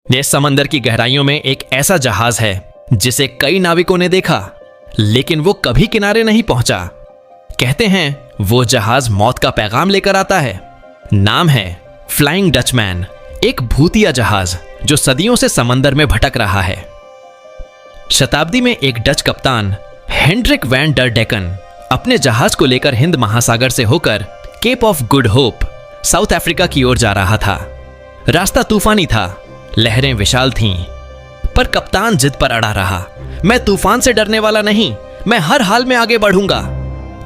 ये समंदर की गहराइयों में एक ऐसा जहाज है जिसे कई नाविकों ने देखा, लेकिन वो कभी किनारे नहीं पहुंचा। कहते हैं वो जहाज मौत का पैगाम लेकर आता है। नाम है फ्लाइंग डचमैन, एक भूतिया जहाज जो सदियों से समंदर में भटक रहा है। शताब्दी में एक डच कप्तान हेंड्रिक वैन डर डेकन अपने जहाज को लेकर हिंद महासागर से होकर Cape of Good Hope South Africa की ओर जा रहा था। रास्ता तूफानी था, लहरें विशाल थीं, पर कप्तान जिद पर अड़ा रहा। मैं तूफान से डरने वाला नहीं, मैं हर हाल में आगे बढ़ूंगा।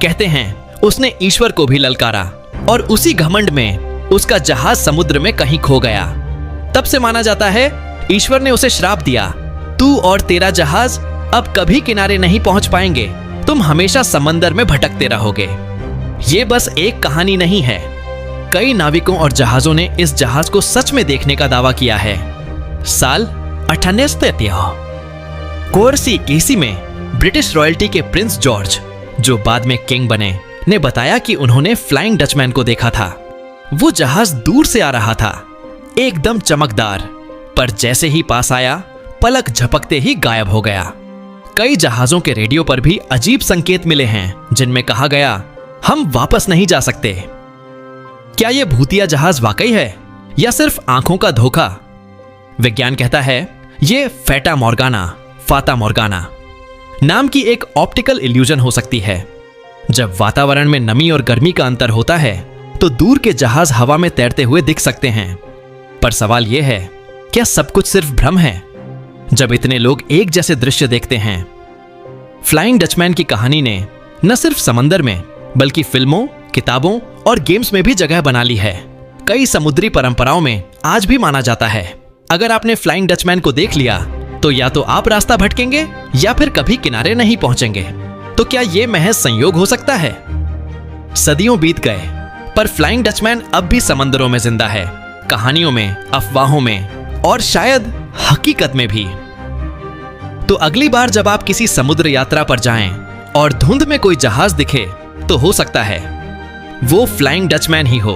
कहते हैं उसने ईश्वर को भी ललकारा और उसी घमंड में उसका जहाज समुद्र में कहीं खो गया। तब से माना जाता है ईश्वर ने उसे श्राप दिया, तू और तेरा जहाज अब कभी किनारे नहीं पहुंच पाएंगे, तुम हमेशा समंदर में भटकते रहोगे। ये बस एक कहानी नहीं है, कई नाविकों और जहाजों ने इस जहाज को सच में देखने का दावा किया है। साल 1830 कोरसी केसी में ब्रिटिश रॉयल्टी के प्रिंस जॉर्ज, जो बाद में किंग बने, ने बताया कि उन्होंने फ्लाइंग डचमैन को देखा था। वो जहाज दूर से आ रहा था, एकदम चमकदार, पर जैसे ही पास आया पलक झपकते ही गायब हो गया। कई जहाजों के रेडियो पर भी अजीब संकेत मिले हैं जिनमें कहा गया, हम वापस नहीं जा सकते। क्या यह भूतिया जहाज वाकई है या सिर्फ आंखों का धोखा? विज्ञान कहता है यह फाता मोर्गाना नाम की एक ऑप्टिकल इल्यूजन हो सकती है। जब वातावरण में नमी और गर्मी का अंतर होता है तो दूर के जहाज हवा में तैरते हुए दिख सकते हैं। पर सवाल यह है, क्या सब कुछ सिर्फ भ्रम है जब इतने लोग एक जैसे दृश्य देखते हैं? फ्लाइंग डचमैन की कहानी ने न सिर्फ समंदर में बल्कि फिल्मों, किताबों और गेम्स में भी जगह बना ली है। कई समुद्री परंपराओं में आज भी माना जाता है, अगर आपने फ्लाइंग डचमैन को देख लिया तो या तो आप रास्ता भटकेंगे या फिर कभी किनारे नहीं पहुंचेंगे। तो क्या यह महज संयोग हो सकता है? सदियों बीत गए, पर फ्लाइंग डचमैन अब भी समंदरों में जिंदा है, कहानियों में, अफवाहों में और शायद हकीकत में भी। तो अगली बार जब आप किसी समुद्र यात्रा पर जाएं और धुंध में कोई जहाज दिखे, तो हो सकता है वो फ्लाइंग डचमैन ही हो।